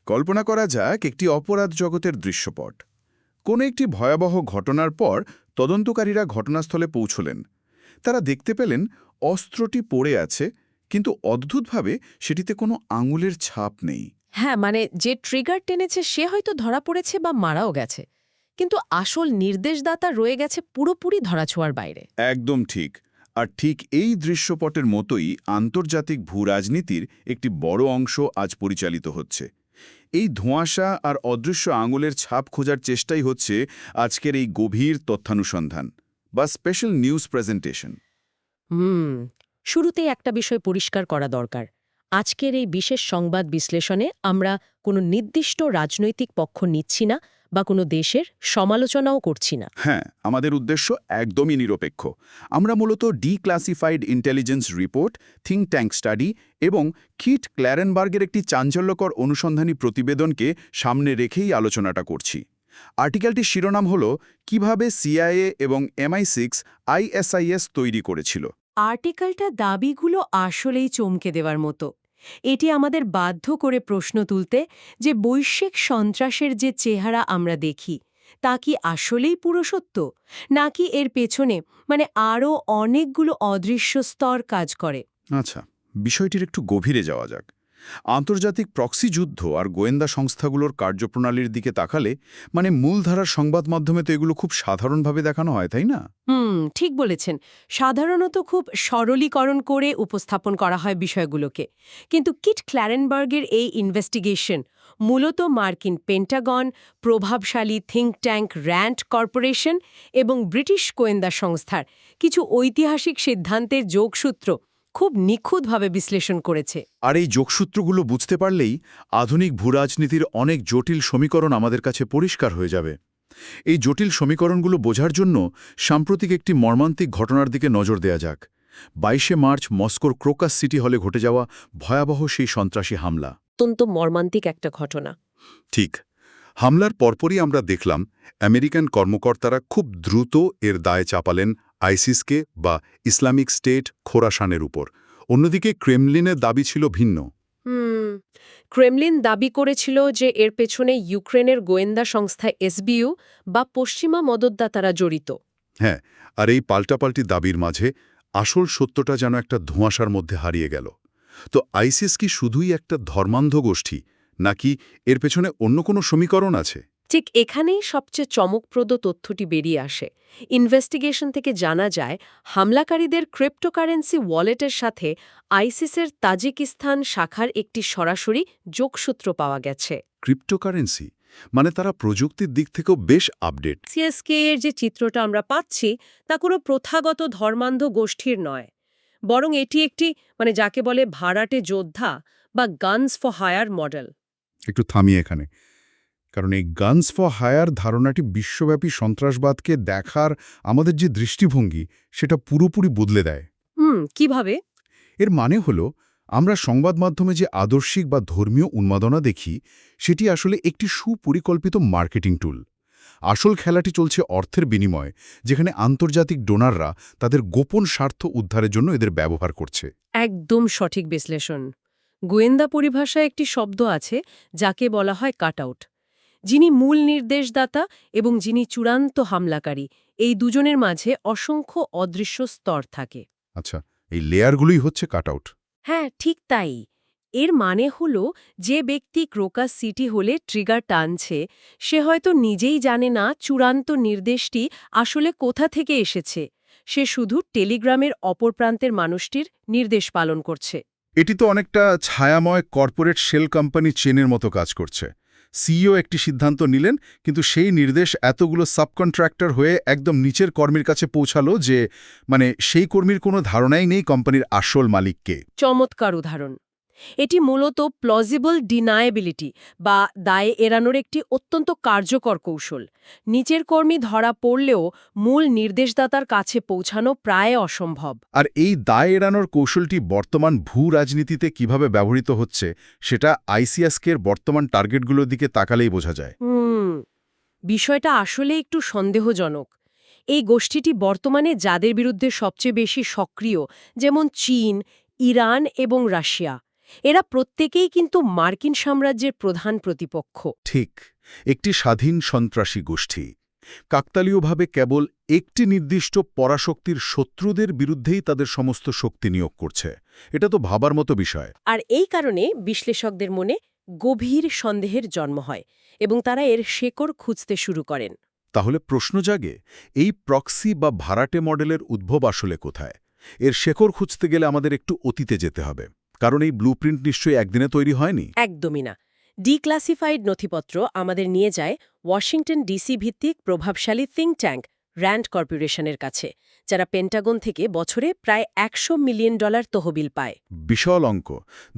কল্পনা করা যাক একটি অপরাধ জগতের দৃশ্যপট। কোনো একটি ভয়াবহ ঘটনার পর তদন্তকারীরা ঘটনাস্থলে পৌঁছলেন। তারা দেখতে পেলেন অস্ত্রটি পড়ে আছে, কিন্তু অদ্ভুতভাবে সেটিতে কোনো আঙুলের ছাপ নেই। হ্যাঁ, মানে যে ট্রিগার টেনেছে সে হয়তো ধরা পড়েছে বা মারাও গেছে, কিন্তু আসল নির্দেশদাতা রয়ে গেছে পুরোপুরি ধরাছোঁয়ার বাইরে। একদম ঠিক। আর ঠিক এই দৃশ্যপটের মতোই আন্তর্জাতিক ভূরাজনীতির একটি বড় অংশ আজ পরিচালিত হচ্ছে। এই ধোঁয়াশা আর অদৃশ্য আঙুলের ছাপ খোঁজার চেষ্টাই হচ্ছে আজকের এই গভীর তথ্যানুসন্ধান বা স্পেশাল নিউজ প্রেজেন্টেশন। শুরুতেই একটা বিষয় পরিষ্কার করা দরকার। আজকের এই বিশেষ সংবাদ বিশ্লেষণে আমরা কোনো নির্দিষ্ট রাজনৈতিক পক্ষ নিচ্ছি না বা কোনো দেশের সমালোচনাও করছি না। হ্যাঁ, আমাদের উদ্দেশ্য একদমই নিরপেক্ষ। আমরা মূলত declassified intelligence report, think tank study এবং কিট ক্ল্যারেনবার্গের একটি চাঞ্চল্যকর অনুসন্ধানী প্রতিবেদনকে সামনে রেখেই আলোচনাটা করছি। আর্টিকেলটির শিরোনাম হল কিভাবে সিআইএ এবং MI6 ISIS তৈরি করেছিল। আর্টিকেলটা দাবিগুলো আসলেই চমকে দেওয়ার মতো। এটি আমাদের বাধ্য করে প্রশ্ন তুলতে যে বৈশ্বিক সন্ত্রাসের যে চেহারা আমরা দেখি তা কি আসলেই পুরো সত্য, নাকি এর পেছনে আরও অনেকগুলো অদৃশ্য স্তর কাজ করে। আচ্ছা, বিষয়টির একটু গভীরে যাওয়া যাক। আন্তর্জাতিক প্রক্সি যুদ্ধ আর গোয়েন্দা সংস্থাগুলোর কার্যপ্রণালীর দিকে তাকালে মূলধারার সংবাদ মাধ্যমে তো এগুলো খুব সাধারণভাবে দেখানো হয়, তাই না? ঠিক বলেছেন। সাধারণত খুব সরলীকরণ করে উপস্থাপন করা হয় বিষয়গুলোকে, কিন্তু কিট ক্ল্যারেনবার্গের এই ইনভেস্টিগেশন মূলত মার্কিন পেন্টাগন, প্রভাবশালী থিঙ্ক ট্যাঙ্ক র্যান্ড কর্পোরেশন এবং ব্রিটিশ গোয়েন্দা সংস্থার কিছু ঐতিহাসিক সিদ্ধান্তের যোগসূত্র খুব নিখুঁতভাবে বিশ্লেষণ করেছে। আর এই যোগসূত্রগুলো বুঝতে পারলেই আধুনিক ভূরাজনীতির অনেক জটিল সমীকরণ আমাদের কাছে পরিষ্কার হয়ে যাবে। এই জটিল সমীকরণগুলো বোঝার জন্য সাম্প্রতিক একটি মর্মান্তিক ঘটনার দিকে নজর দেয়া যাক। 22শে মার্চ মস্কোর ক্রোকাস সিটি হলে ঘটে যাওয়া ভয়াবহ সেই সন্ত্রাসী হামলা। অত্যন্ত মর্মান্তিক একটা ঘটনা। ঠিক। হামলার পরপরই আমরা দেখলাম আমেরিকান কর্মকর্তারা খুব দ্রুত এর দায় চাপালেন আইসিসকে বা ইসলামিক স্টেট খোরাসানের উপর। অন্যদিকে ক্রেমলিনের দাবি ছিল ভিন্ন। ক্রেমলিন দাবি করেছিল যে এর পেছনে ইউক্রেনের গোয়েন্দা সংস্থা SBU বা পশ্চিমা মদতদাতারা জড়িত। হ্যাঁ, আর এই পাল্টাপাল্টি দাবির মাঝে আসল সত্যটা যেন একটা ধোঁয়াশার মধ্যে হারিয়ে গেল। তো আইসিস কি শুধুই একটা ধর্মান্ধ গোষ্ঠী, নাকি এর পেছনে অন্য কোনো সমীকরণ আছে? ঠিক এখানেই সবচেয়ে চমকপ্রদ তথ্যটি বেরিয়ে আসে। ইনভেস্টিগেশন থেকে জানা যায় হামলাকারীদের ক্রিপ্টোকারেন্সি ওয়ালেটের সাথে আইসিসের তাজিকিস্তান শাখার একটি সরাসরি যোগসূত্র পাওয়া গেছে। ক্রিপ্টোকারেন্সি মানে তারা প্রযুক্তির দিক থেকেও বেশ আপডেট। সিএসকে এর যে চিত্রটা আমরা পাচ্ছি তা কোনো প্রথাগত ধর্মান্ধ গোষ্ঠীর নয়, বরং এটি একটি যাকে বলে ভাড়াটে যোদ্ধা বা গানস ফর হায়ার মডেল। একটু থামি এখানে, কারণ এই গানস ফর হায়ার ধারণাটি বিশ্বব্যাপী সন্ত্রাসবাদকে দেখার আমাদের যে দৃষ্টিভঙ্গি সেটা পুরোপুরি বদলে দেয়। কিভাবে? এর মানে হলো আমরা সংবাদ মাধ্যমে যে আদর্শিক বা ধর্মীয় উন্মাদনা দেখি সেটি আসলে একটি সুপরিকল্পিত মার্কেটিং টুল। আসল খেলাটি চলছে অর্থের বিনিময়ে, যেখানে আন্তর্জাতিক ডোনাররা তাদের গোপন স্বার্থ উদ্ধারের জন্য এদের ব্যবহার করছে। একদম সঠিক বিশ্লেষণ। গোয়েন্দা পরিভাষায় একটি শব্দ আছে যাকে বলা হয় কাটআউট। যিনি মূল নির্দেশদাতা এবং যিনি চূড়ান্ত হামলাকারী, এই দুজনের মাঝে অসংখ্য অদৃশ্য স্তর থাকে। আচ্ছা, এই লেয়ারগুলোই হচ্ছে কাটআউট। হ্যাঁ, ঠিক তাই। এর মানে হলো যে ব্যক্তি ক্রোকাস সিটি হলে ট্রিগার টানছে সে হয়তো নিজেই জানে না চূড়ান্ত নির্দেশটি আসলে কোথা থেকে এসেছে। সে শুধু টেলিগ্রামের অপর প্রান্তের মানুষটির নির্দেশ পালন করছে। এটি তো অনেকটা ছায়াময় কর্পোরেট শেল কোম্পানি চেনের মতো কাজ করছে। সিইও একটি সিদ্ধান্ত নিলেন, কিন্তু সেই নির্দেশ এতগুলো সাবকন্ট্রাক্টর হয়ে একদম নিচের কর্মীর কাছে পৌঁছালো যে সেই কর্মীর কোনো ধারণাই নেই কোম্পানির আসল মালিককে। চমৎকার উদাহরণ। এটি মূলত প্লজিবল ডিনায়েবিলিটি বা দায় এড়ানোর একটি অত্যন্ত কার্যকর কৌশল। নিচের কর্মী ধরা পড়লেও মূল নির্দেশদাতার কাছে পৌঁছানো প্রায় অসম্ভব। আর এই দায় এড়ানোর কৌশলটি বর্তমান ভূ রাজনীতিতে কিভাবে ব্যবহৃত হচ্ছে সেটা আইসিএসকের বর্তমান টার্গেটগুলোর দিকে তাকালেই বোঝা যায়। বিষয়টা আসলে একটু সন্দেহজনক। এই গোষ্ঠীটি বর্তমানে যাদের বিরুদ্ধে সবচেয়ে বেশি সক্রিয়, যেমন চীন, ইরান এবং রাশিয়া, এরা প্রত্যেকেই কিন্তু মার্কিন সাম্রাজ্যের প্রধান প্রতিপক্ষ। ঠিক, একটি স্বাধীন সন্ত্রাসী গোষ্ঠী। কাকতালীয়ভাবে কেবল একটি নির্দিষ্ট পরাশক্তির শত্রুদের বিরুদ্ধেই তাদের সমস্ত শক্তি নিয়োগ করছে। এটা তো ভাবার মতো বিষয়। আর এই কারণে বিশ্লেষকদের মনে গভীর সন্দেহের জন্ম হয় এবং তারা এর শেকড় খুঁজতে শুরু করেন। তাহলে প্রশ্ন জাগে, এই প্রক্সি বা ভাড়াটে মডেলের উদ্ভব আসলে কোথায়? এর শেকড় খুঁজতে গেলে আমাদের একটু অতীতে যেতে হবে, কারণ এই ব্লুপ্রিন্ট নিশ্চয়ই একদিনে তৈরি হয়নি। একদমই না। ডিক্লাসিফাইড নথিপত্র আমাদের নিয়ে যায় ওয়াশিংটন ডিসি ভিত্তিক প্রভাবশালী থিঙ্ক ট্যাঙ্ক র্যান্ড কর্পোরেশনের কাছে, যারা পেন্টাগন থেকে বছরে প্রায় $100 মিলিয়ন তহবিল পায়। বিশাল অঙ্ক।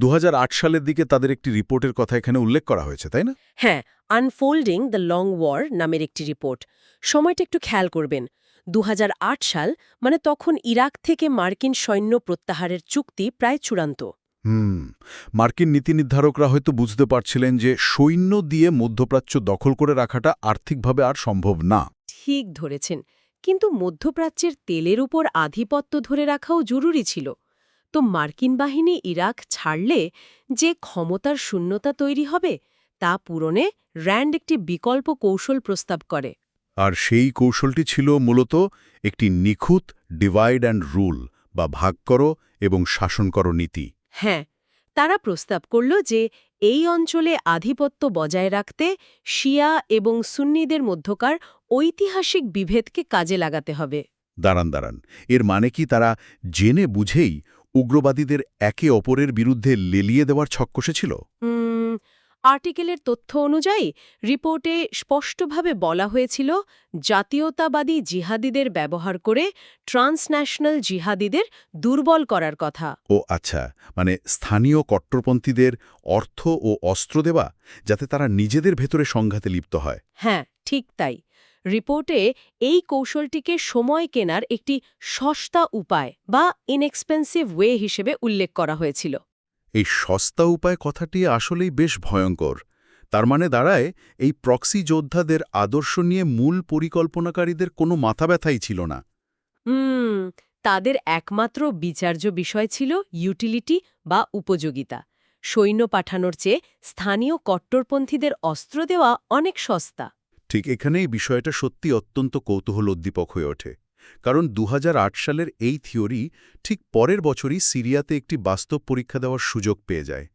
2008 সালের দিকে তাদের একটি রিপোর্টের কথা এখানে উল্লেখ করা হয়েছে, তাই না? হ্যাঁ, আনফোল্ডিং দ্য লং ওয়ার নামের একটি রিপোর্ট। সময়টা একটু খেয়াল করবেন। 2008 সাল, মানে তখন ইরাক থেকে মার্কিন সৈন্য প্রত্যাহারের চুক্তি প্রায় চূড়ান্ত। মার্কিন নীতি নির্ধারকরা হয়তো বুঝতে পারছিলেন যে সৈন্য দিয়ে মধ্যপ্রাচ্য দখল করে রাখাটা আর্থিকভাবে আর সম্ভব না। ঠিক ধরেছেন, কিন্তু মধ্যপ্রাচ্যের তেলের উপর আধিপত্য ধরে রাখাও জরুরি ছিল। তো মার্কিন বাহিনী ইরাক ছাড়লে যে ক্ষমতার শূন্যতা তৈরি হবে তা পূরণে র্যান্ড একটি বিকল্প কৌশল প্রস্তাব করে। আর সেই কৌশলটি ছিল মূলত একটি নিখুঁত ডিভাইড অ্যান্ড রুল বা ভাগ করো এবং শাসন করো নীতি। হ্যাঁ, তারা প্রস্তাব করল যে এই অঞ্চলে আধিপত্য বজায় রাখতে শিয়া এবং সুন্নিদের মধ্যকার ঐতিহাসিক বিভেদকে কাজে লাগাতে হবে। দাঁড়ান, এর মানে কি তারা জেনে বুঝেই উগ্রবাদীদের একে অপরের বিরুদ্ধে লেলিয়ে দেওয়ার ছক কষেছিল? আর্টিকেলের তথ্য অনুযায়ী রিপোর্টে স্পষ্টভাবে বলা হয়েছিল জাতীয়তাবাদী জিহাদিদের ব্যবহার করে ট্রান্সন্যাশনাল জিহাদিদের দুর্বল করার কথা। ও আচ্ছা, মানে স্থানীয় কট্টরপন্থীদের অর্থ ও অস্ত্র দেওয়া, যাতে তারা নিজেদের ভেতরে সংঘাতে লিপ্ত হয়। হ্যাঁ, ঠিক তাই। রিপোর্টে এই কৌশলটিকে সময় কেনার একটি সস্তা উপায় বা ইনএক্সপেন্সিভ ওয়ে হিসেবে উল্লেখ করা হয়েছিল। এই সস্তা উপায় কথাটি আসলেই বেশ ভয়ঙ্কর। তার মানে দাঁড়ায়, এই প্রক্সি যোদ্ধাদের আদর্শ নিয়ে মূল পরিকল্পনাকারীদের কোনো মাথা ব্যথাই ছিল না। তাদের একমাত্র বিচার্য বিষয় ছিল ইউটিলিটি বা উপযোগিতা। সৈন্য পাঠানোর চেয়ে স্থানীয় কট্টরপন্থীদের অস্ত্র দেওয়া অনেক সস্তা। ঠিক এখানেই বিষয়টা সত্যি অত্যন্ত কৌতূহলোদ্দীপক হয়ে ওঠে, কারণ 2008 সালের এই থিওরি ঠিক পরের বছরই সিরিয়াতে একটি বাস্তব পরীক্ষা দেওয়ার সুযোগ পেয়ে যায়।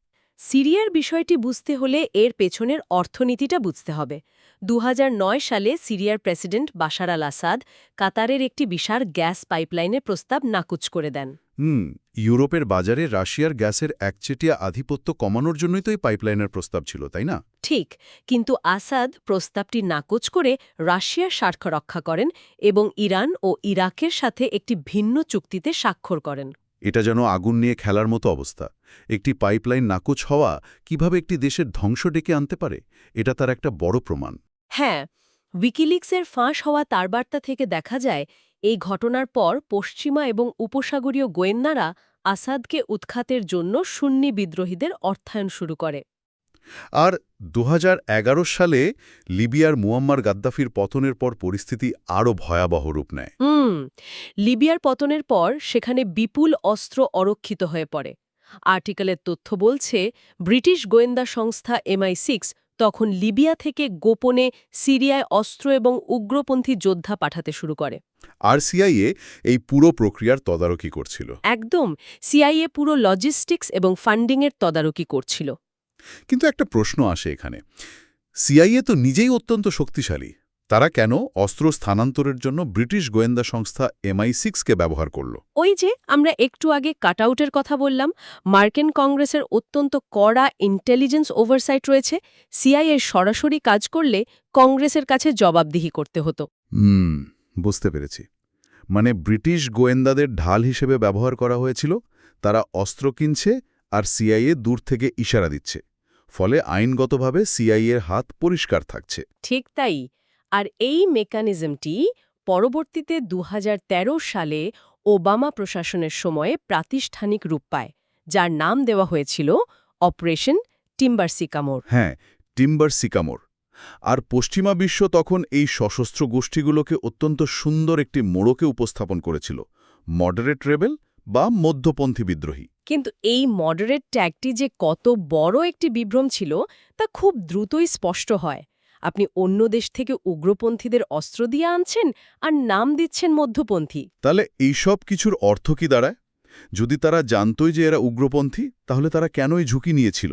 সিরিয়ার বিষয়টি বুঝতে হলে এর পেছনের অর্থনীতিটা বুঝতে হবে। 2009 সালে সিরিয়ার প্রেসিডেন্ট বাশার আল আসাদ কাতারের একটি বিশাল গ্যাস পাইপলাইনের প্রস্তাব নাকচ করে দেন। ইউরোপের বাজারে রাশিয়ার গ্যাসের একচেটিয়া আধিপত্য কমানোর জন্যই তো এই পাইপলাইনের প্রস্তাব ছিল, তাই না? ঠিক, কিন্তু আসাদ প্রস্তাবটি নাকচ করে রাশিয়ার স্বার্থ রক্ষা করেন এবং ইরান ও ইরাকের সাথে একটি ভিন্ন চুক্তিতে স্বাক্ষর করেন। এটা যেন আগুন নিয়ে খেলার মতো অবস্থা। একটি পাইপলাইন নাকচ হওয়া কিভাবে একটি দেশের ধ্বংস ডেকে আনতে পারে, এটা তার একটা বড় প্রমাণ। হ্যাঁ, উইকিলিক্সের ফাঁস হওয়া তার বার্তা থেকে দেখা যায় এই ঘটনার পর পশ্চিমা এবং উপসাগরীয় গোয়েন্দারা আসাদকে উৎখাতের জন্য সুন্নি বিদ্রোহীদের অর্থায়ন শুরু করে। আর 2011 সালে লিবিয়ার মুয়াম্মার গাদ্দাফির পতনের পর পরিস্থিতি আরও ভয়াবহ রূপ নেয়। লিবিয়ার পতনের পর সেখানে বিপুল অস্ত্র অরক্ষিত হয়ে পড়ে। আর্টিকেলের তথ্য বলছে ব্রিটিশ গোয়েন্দা সংস্থা MI6 তখন লিবিয়া থেকে গোপনে সিরিয়ায় অস্ত্র এবং উগ্রপন্থী যোদ্ধা পাঠাতে শুরু করে। আর সিআইএ এই পুরো প্রক্রিয়ার তদারকি করছিল। একদম, সিআইএ পুরো লজিস্টিক্স এবং ফান্ডিংয়ের তদারকি করছিল। কিন্তু একটা প্রশ্ন আসে এখানে, সিআইএ তো নিজেই অত্যন্ত শক্তিশালী, তারা কেন অস্ত্র স্থানান্তরের জন্য ব্রিটিশ গোয়েন্দা সংস্থা MI6কে ব্যবহার করল? ওই যে আমরা একটু আগে কাটআউটের কথা বললাম, মার্কিন কংগ্রেসের অত্যন্ত কড়া ইন্টেলিজেন্স ওভারসাইট রয়েছে। সিআইএ সরাসরি কাজ করলে কংগ্রেসের কাছে জবাবদিহি করতে হতো। বুঝতে পেরেছি। মানে ব্রিটিশ গোয়েন্দাদের ঢাল হিসেবে ব্যবহার করা হয়েছিল, তারা অস্ত্র কিনছে আর সিআইএ দূর থেকে ইশারা দিচ্ছে, ফলে আইনগতভাবে সিআইএর হাত পরিষ্কার থাকছে। ঠিক তাই। আর এই মেকানিজমটি পরবর্তীতে 2013 সালে ওবামা প্রশাসনের সময়ে প্রাতিষ্ঠানিক রূপ পায়, যার নাম দেওয়া হয়েছিল অপারেশন টিম্বার সিকামোর। হ্যাঁ, টিম্বার সিকামোর। আর পশ্চিমা বিশ্ব তখন এই সশস্ত্র গোষ্ঠীগুলোকে অত্যন্ত সুন্দর একটি মোড়কে উপস্থাপন করেছিল, মডারেট রেবেল বা মধ্যপন্থী বিদ্রোহী। কিন্তু এই মডারেট ট্যাগটি যে কত বড় একটি বিভ্রম ছিল তা খুব দ্রুতই স্পষ্ট হয়। আপনি অন্য দেশ থেকে উগ্রপন্থীদের অস্ত্র দিয়ে আনছেন আর নাম দিচ্ছেন মধ্যপন্থী। তাহলে এইসব কিছুর অর্থ কি দাঁড়ায়? যদি তারা জানতই যে এরা উগ্রপন্থী, তাহলে তারা কেন এই ঝুঁকি নিয়েছিল?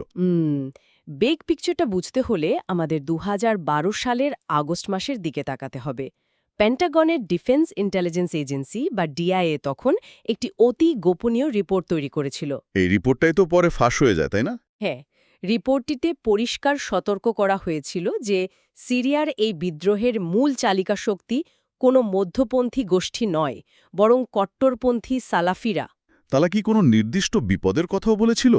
বেগ পিকচারটা বুঝতে হলে আমাদের ২০১২ সালের আগস্ট মাসের দিকে তাকাতে হবে। পেন্টাগনের ডিফেন্স ইন্টেলিজেন্স এজেন্সি বা ডিআইএ তখন একটি অতি গোপনীয় রিপোর্ট তৈরি করেছিল। এই রিপোর্টটাই তো পরে ফাঁস হয়ে যায়, তাই না? হ্যাঁ, রিপোর্টটিতে পরিষ্কার সতর্ক করা হয়েছিল যে সিরিয়ার এই বিদ্রোহের মূল চালিকা শক্তি কোনো মধ্যপন্থী গোষ্ঠী নয়, বরং কট্টরপন্থী সালাফিরা। তারা কি কোনো নির্দিষ্ট বিপদের কথাও বলেছিল?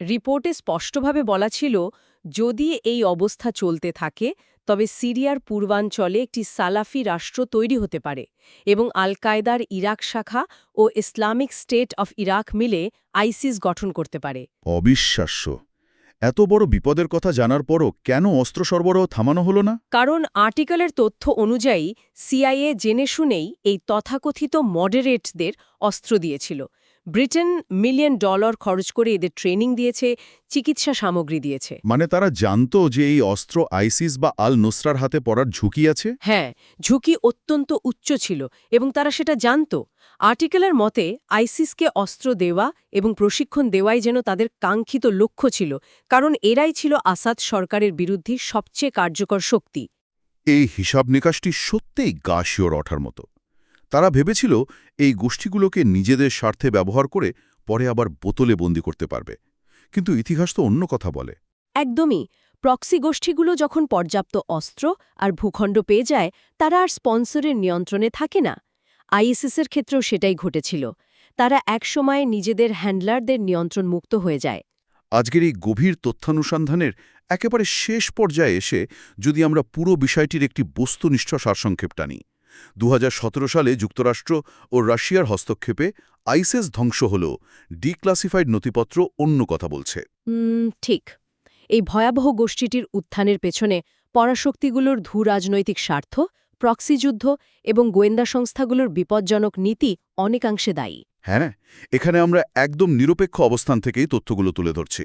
রিপোর্টে স্পষ্টভাবে বলা ছিল, যদি এই অবস্থা চলতে থাকে তবে সিরিয়ার পূর্বাঞ্চলে একটি সালাফি রাষ্ট্র তৈরি হতে পারে এবং আল কায়দার ইরাক শাখা ও ইসলামিক স্টেট অফ ইরাক মিলে আইসিস গঠন করতে পারে। অবিশ্বাস্য! এত বড় বিপদের কথা জানার পরও কেন অস্ত্র সরবরাহ থামানো হলো না? কারণ আর্টিকেলের তথ্য অনুযায়ী সিআইএ জেনে শুনেই এই তথাকথিত মডারেটদের অস্ত্র দিয়েছিল। ব্রিটেন $1 মিলিয়ন খরচ করে এদের ট্রেনিং দিয়েছে, চিকিৎসা সামগ্রী দিয়েছে। মানে তারা জানতো যে এই অস্ত্র আইসিস বা আল নুসরার হাতে পড়ার ঝুঁকি আছে? হ্যাঁ, ঝুঁকি অত্যন্ত উচ্চ ছিল এবং তারা সেটা জানত। আর্টিকেলের মতে আইসিসকে অস্ত্র দেওয়া এবং প্রশিক্ষণ দেওয়াই যেন তাদের কাঙ্ক্ষিত লক্ষ্য ছিল, কারণ এরাই ছিল আসাদ সরকারের বিরুদ্ধে সবচেয়ে কার্যকর শক্তি। এই হিসাব নিকাশটি সত্যিই গা শিওর ওঠার মতো। তারা ভেবেছিল এই গোষ্ঠীগুলোকে নিজেদের স্বার্থে ব্যবহার করে পরে আবার বোতলে বন্দি করতে পারবে। কিন্তু ইতিহাস তো অন্য কথা বলে। একদমই। প্রক্সি গোষ্ঠীগুলো যখন পর্যাপ্ত অস্ত্র আর ভূখণ্ড পেয়ে যায়, তারা আর স্পন্সরের নিয়ন্ত্রণে থাকে না। আইএসিসের ক্ষেত্রেও সেটাই ঘটেছিল। তারা একসময় নিজেদের হ্যান্ডলারদের নিয়ন্ত্রণ মুক্ত হয়ে যায়। আজকের এই গভীর তথ্যানুসন্ধানের একেবারে শেষ পর্যায়ে এসে যদি আমরা পুরো বিষয়টির একটি বস্তুনিষ্ঠ সারসংক্ষেপ টানি, ২০১৭ সালে যুক্তরাষ্ট্র ও রাশিয়ার হস্তক্ষেপে আইসিস ধ্বংস হলেও ডিক্লাসিফাইড নথিপত্র অন্য কথা বলছে। ঠিক। এই ভয়াবহ গোষ্ঠীটির উত্থানের পেছনে পরাশক্তিগুলোর রাজনৈতিক স্বার্থ, প্রক্সি যুদ্ধ এবং গোয়েন্দা সংস্থাগুলোর বিপজ্জনক নীতি অনেকাংশে দায়ী। হ্যাঁ, এখানে আমরা একদম নিরপেক্ষ অবস্থান থেকেই তথ্যগুলো তুলে ধরছি।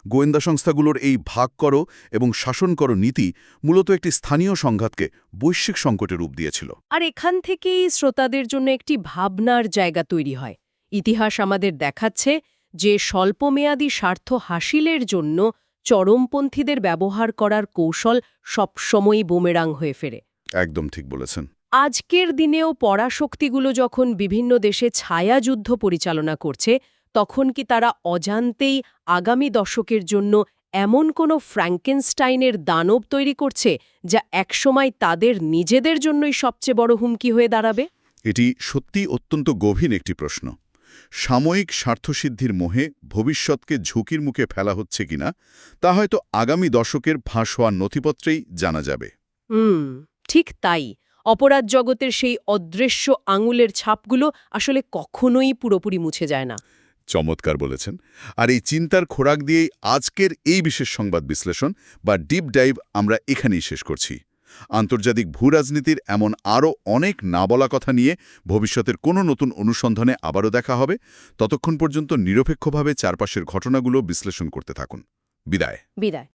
গোয়েন্দা সংস্থাগুলোর এই ভাগ করো এবং শাসন করো নীতি মূলত একটি স্থানীয় সংঘাতকে বৈশ্বিক সংকটে রূপ দিয়েছিল। আর এখান থেকেই শ্রোতাদের জন্য একটি ভাবনার জায়গা তৈরি হয়। ইতিহাস আমাদের দেখাচ্ছে যে স্বল্পমেয়াদী স্বার্থ হাসিলের জন্য চরমপন্থীদের ব্যবহার করার কৌশল সবসময়ই বুমেরাং হয়ে ফেরে। একদম ঠিক বলেছেন। আজকের দিনেও পরাশক্তিগুলো যখন বিভিন্ন দেশে ছায়াযুদ্ধ পরিচালনা করছে, তখন কি তারা অজান্তেই আগামী দশকের জন্য এমন কোনো ফ্র্যাঙ্কেনস্টাইনের দানব তৈরি করছে যা একসময় তাদের নিজেদের জন্যই সবচেয়ে বড় হুমকি হয়ে দাঁড়াবে? এটি সত্যি অত্যন্ত গভীর একটি প্রশ্ন। সাময়িক স্বার্থসিদ্ধির মোহে ভবিষ্যৎকে ঝুঁকির মুখে ফেলা হচ্ছে কিনা তা হয়তো আগামী দশকের ফাঁস হওয়ার নথিপত্রেই জানা যাবে। ঠিক তাই। অপরাধ জগতের সেই অদৃশ্য আঙুলের ছাপগুলো আসলে কখনোই পুরোপুরি মুছে যায় না। চমৎকার বলেছেন। আর এই চিন্তার খোরাক দিয়েই আজকের এই বিশেষ সংবাদ বিশ্লেষণ বা ডিপ ডাইভ আমরা এখানেই শেষ করছি। আন্তর্জাতিক ভূরাজনীতির এমন আরও অনেক না বলা কথা নিয়ে ভবিষ্যতের কোনো নতুন অনুসন্ধানে আবারও দেখা হবে। ততক্ষণ পর্যন্ত নিরপেক্ষভাবে চারপাশের ঘটনাগুলো বিশ্লেষণ করতে থাকুন। বিদায়।